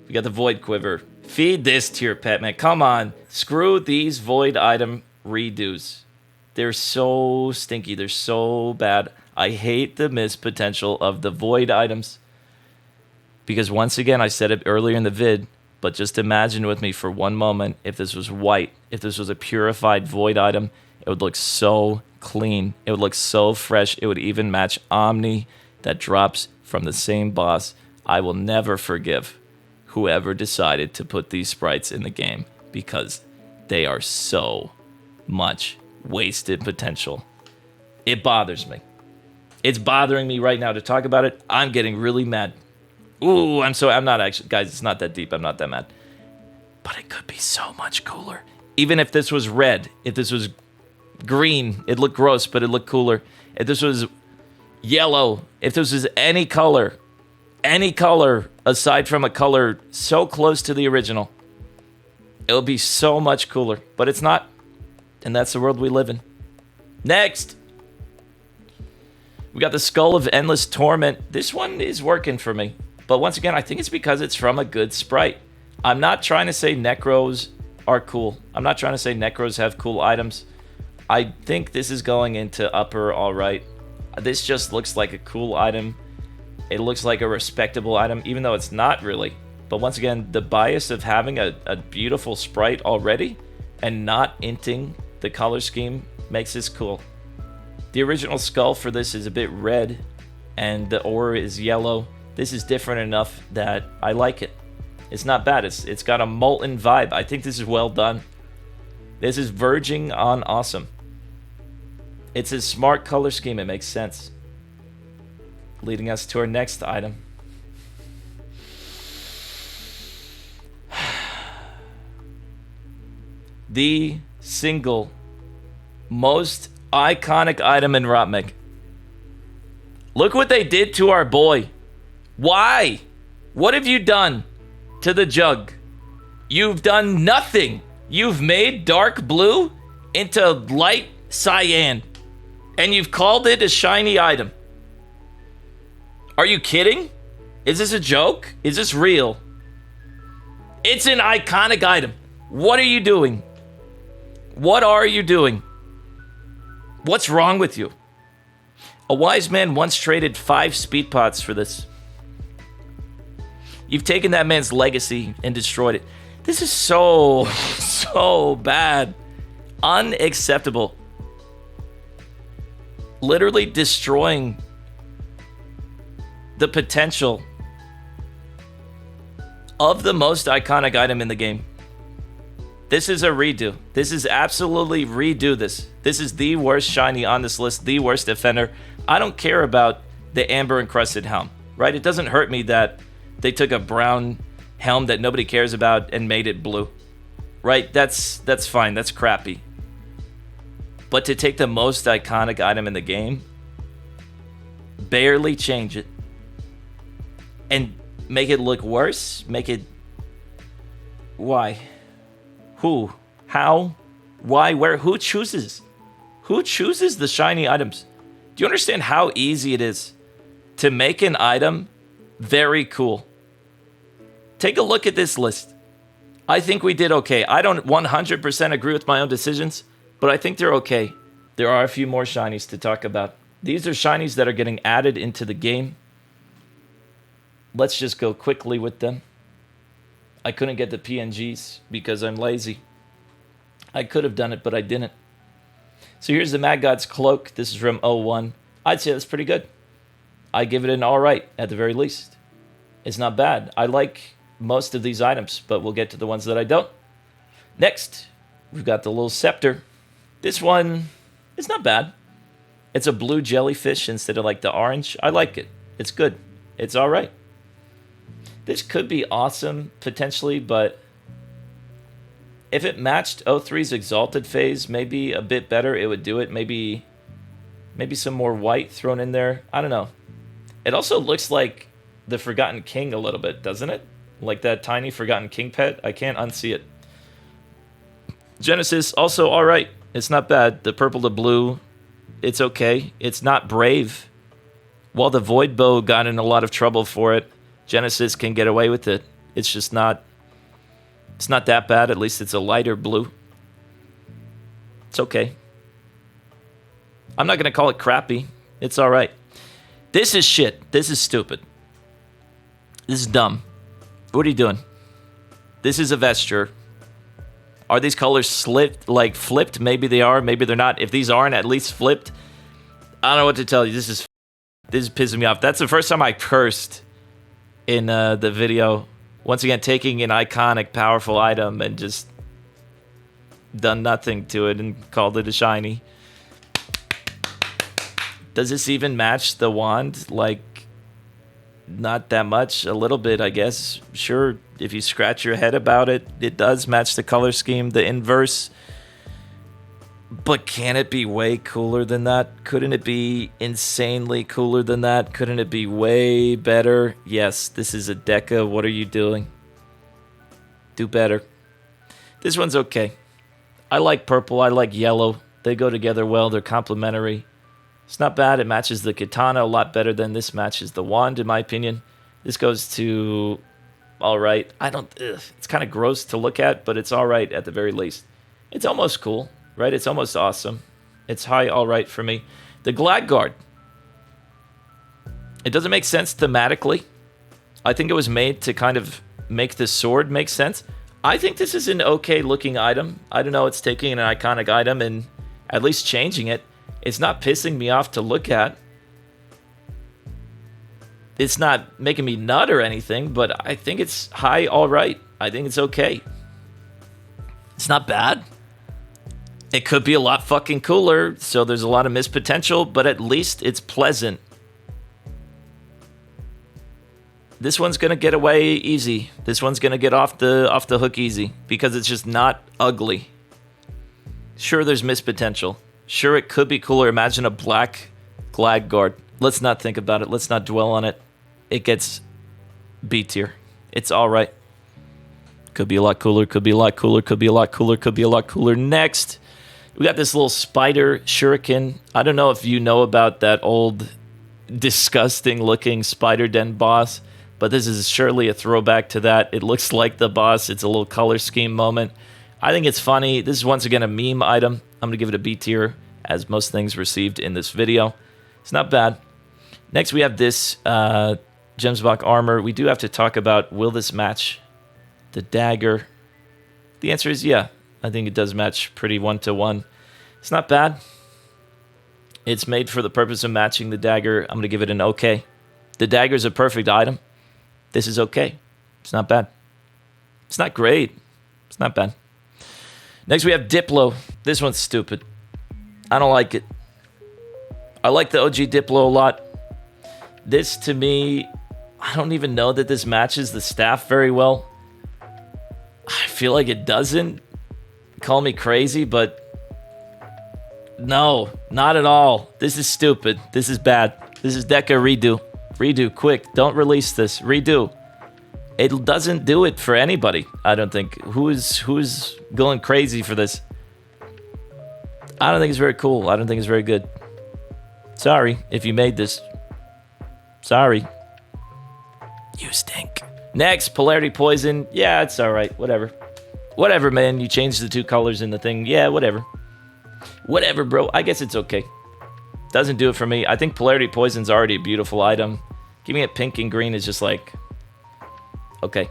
We got the Void Quiver. Feed this to your pet, man. Come on. Screw these Void item redos. They're so stinky. They're so bad. I hate the missed potential of the Void items. Because once again, I said it earlier in the vid, but just imagine with me for one moment if this was white, if this was a purified Void item, it would look so clean. It would look so fresh. It would even match Omni that drops from the same boss. I will never forgive whoever decided to put these sprites in the game because they are so much wasted potential. It bothers me. It's bothering me right now to talk about it. I'm getting really mad. Ooh, I'm not actually, guys, it's not that deep. I'm not that mad. But it could be so much cooler. Even if this was red, if this was green, it looked gross, but it looked cooler. If this was yellow, if this was any color aside from a color so close to the original, it would be so much cooler. But it's not, and that's the world we live in. Next, we got the Skull of Endless Torment. This one is working for me. But once again, I think it's because it's from a good sprite. I'm not trying to say Necros are cool. I'm not trying to say Necros have cool items. I think this is going into upper alright. This just looks like a cool item. It looks like a respectable item, even though it's not really. But once again, the bias of having a beautiful sprite already and not inting the color scheme makes this cool. The original skull for this is a bit red and the aura is yellow. This is different enough that I like it. It's not bad. It's got a molten vibe. I think this is well done. This is verging on awesome. It's a smart color scheme. It makes sense. Leading us to our next item. The single most iconic item in Rotmg. Look what they did to our boy. Why? What have you done to the jug? You've done nothing. You've made dark blue into light cyan. And you've called it a shiny item. Are you kidding? Is this a joke? Is this real? It's an iconic item. What are you doing? What are you doing? What's wrong with you? A wise man once traded 5 speed pots for this. You've taken that man's legacy and destroyed it. This is so bad. Unacceptable. Literally destroying the potential of the most iconic item in the game. This is a redo. This is absolutely redo this. This is the worst shiny on this list, the worst defender. I don't care about the amber encrusted helm, right? It doesn't hurt me that they took a brown helm that nobody cares about and made it blue, right? That's fine. That's crappy. But to take the most iconic item in the game, barely change it, and make it look worse, make it... Why? Who? How? Why? Where? Who chooses? Who chooses the shiny items? Do you understand how easy it is to make an item very cool? Take a look at this list. I think we did okay. I don't 100% agree with my own decisions, but I think they're okay. There are a few more shinies to talk about. These are shinies that are getting added into the game. Let's just go quickly with them. I couldn't get the PNGs because I'm lazy. I could have done it, but I didn't. So here's the Mad God's Cloak. This is from 01. I'd say that's pretty good. I give it an alright, at the very least. It's not bad. I like most of these items, but we'll get to the ones that I don't. Next, we've got the little scepter. This one is not bad. It's a blue jellyfish instead of like the orange. I like it. It's good. It's alright. This could be awesome, potentially, but if it matched 03's Exalted phase, maybe a bit better, it would do it. Maybe some more white thrown in there. I don't know. It also looks like the Forgotten King a little bit, doesn't it? Like that tiny Forgotten King pet. I can't unsee it. Genesis, also alright. It's not bad. The purple to blue, it's okay. It's not brave. While the Void Bow got in a lot of trouble for it, Genesis can get away with it. It's just not... It's not that bad. At least it's a lighter blue. It's okay. I'm not going to call it crappy. It's alright. This is shit. This is stupid. This is dumb. What are you doing? This is a vesture. Are these colors flipped? Maybe they are. Maybe they're not. If these aren't at least flipped, I don't know what to tell you. This is pissing me off. That's the first time I cursed in the video. Once again, taking an iconic, powerful item and just done nothing to it and called it a shiny. Does this even match the wand? Like, not that much. A little bit, I guess. Sure, if you scratch your head about it, it does match the color scheme, the inverse. But can it be way cooler than that? Couldn't it be insanely cooler than that? Couldn't it be way better? Yes, this is a Deca. What are you doing? Do better. This one's okay. I like purple. I like yellow. They go together well. They're complementary. It's not bad. It matches the katana a lot better than this matches the wand, in my opinion. This goes to alright. It's kind of gross to look at, but it's alright at the very least. It's almost cool. Right? It's almost awesome. It's high alright for me. The Glad Guard. It doesn't make sense thematically. I think it was made to kind of make the sword make sense. I think this is an okay looking item. I don't know, it's taking an iconic item and at least changing it. It's not pissing me off to look at. It's not making me nut or anything, but I think it's high alright. I think it's okay. It's not bad. It could be a lot fucking cooler, so there's a lot of missed potential, but at least it's pleasant. This one's gonna get away easy. This one's gonna get off the hook easy because it's just not ugly. Sure, there's missed potential. Sure, it could be cooler. Imagine a black Glad Guard. Let's not think about it. Let's not dwell on it. It gets B tier. It's alright. Could be a lot cooler. Could be a lot cooler. Could be a lot cooler. Could be a lot cooler. Next. We got this little spider shuriken. I don't know if you know about that old disgusting looking spider den boss but this is surely a throwback to that. It looks like the boss. It's a little color scheme moment. I think it's funny. This is once again a meme item. I'm going to give it a B tier, as most things received in this video. It's not bad. Next, we have this Gemsbach armor. We do have to talk about, will this match the dagger? The answer is yeah. I think it does match pretty one-to-one. It's not bad. It's made for the purpose of matching the dagger. I'm going to give it an okay. The dagger is a perfect item. This is okay. It's not bad. It's not great. It's not bad. Next, we have Diplo. This one's stupid. I don't like it. I like the OG Diplo a lot. This, to me, I don't even know that this matches the staff very well. I feel like it doesn't. Call me crazy, but no, not at all. This is stupid. This is bad. This is Deca redo. Redo, quick. Don't release this. Redo. It doesn't do it for anybody, I don't think. Who's going crazy for this? I don't think it's very cool. I don't think it's very good. Sorry if you made this. Sorry. You stink. Next, Polarity Poison. Yeah, it's alright. Whatever. Whatever, man. You changed the two colors in the thing. Yeah, whatever. Whatever, bro. I guess it's okay. Doesn't do it for me. I think Polarity Poison's already a beautiful item. Giving it pink and green is just like... okay.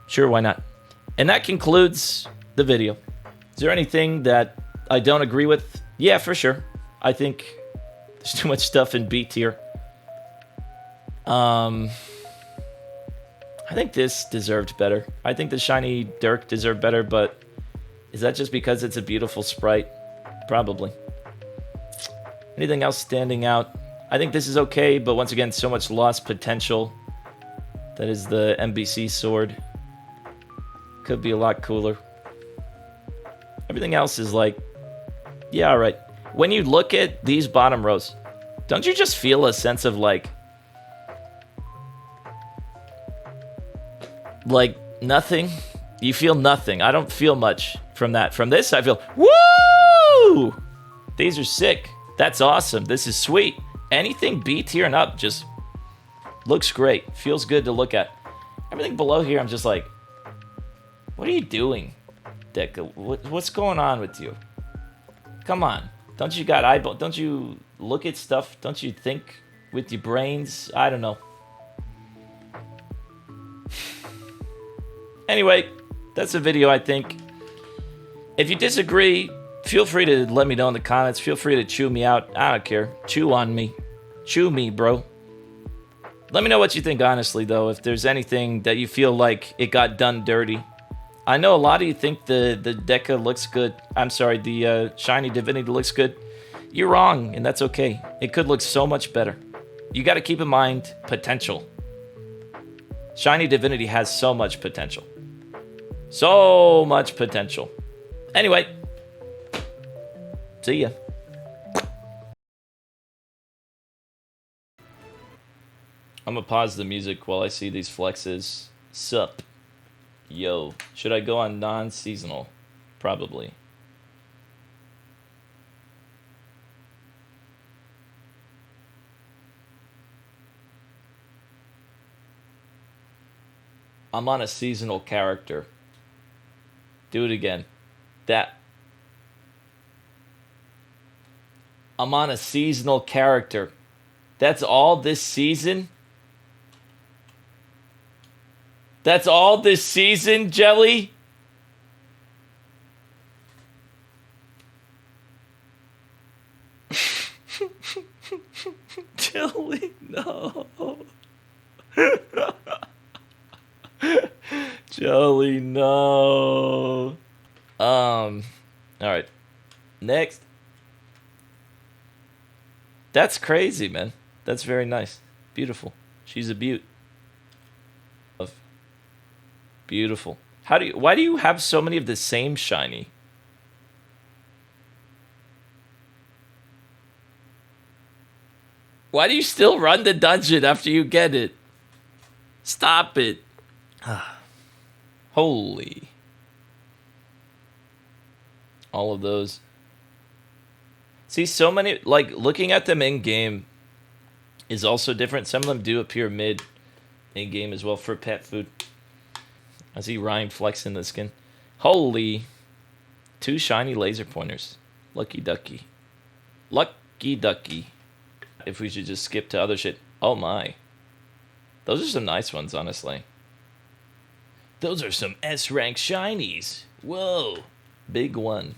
Sure, why not? And that concludes the video. Is there anything that I don't agree with? Yeah, for sure. I think there's too much stuff in B tier. I think this deserved better. I think the Shiny Dirk deserved better, but is that just because it's a beautiful sprite? Probably. Anything else standing out? I think this is okay, but once again, so much lost potential. That is the MBC sword. Could be a lot cooler. Everything else is like, yeah, all right. When you look at these bottom rows, don't you just feel a sense of like nothing? You feel nothing. I don't feel much from that. From this, I feel, woo! These are sick. That's awesome. This is sweet. Anything B tier and up just looks great. Feels good to look at. Everything below here, I'm just like, what are you doing, Deca? What's going on with you? Come on. Don't you got eyeball? Don't you look at stuff? Don't you think with your brains? I don't know. Anyway, that's the video, I think. If you disagree, feel free to let me know in the comments. Feel free to chew me out. I don't care. Chew on me. Chew me, bro. Let me know what you think, honestly, though. If there's anything that you feel like it got done dirty. I know a lot of you think the Deca looks good. I'm sorry, the Shiny Divinity looks good. You're wrong, and that's okay. It could look so much better. You got to keep in mind potential. Shiny Divinity has so much potential. So much potential. Anyway. See ya. I'm gonna pause the music while I see these flexes. Sup. Yo. Should I go on non-seasonal? Probably. I'm on a seasonal character. Do it again. I'm on a seasonal character. That's all this season? That's all this season, Jelly? Jelly, no. Jelly, no. Alright. Next. That's crazy, man. That's very nice. Beautiful. She's a beaut. Beautiful. Why do you have so many of the same shiny? Why do you still run the dungeon after you get it? Stop it. Holy. All of those. See, so many, like, looking at them in game is also different. Some of them do appear mid. in game as well for pet food. I see Ryan flexing the skin. Holy, 2 shiny laser pointers. Lucky ducky. Lucky ducky. If we should just skip to other shit. Oh my. Those are some nice ones, honestly. Those are some S rank shinies. Whoa. Big one.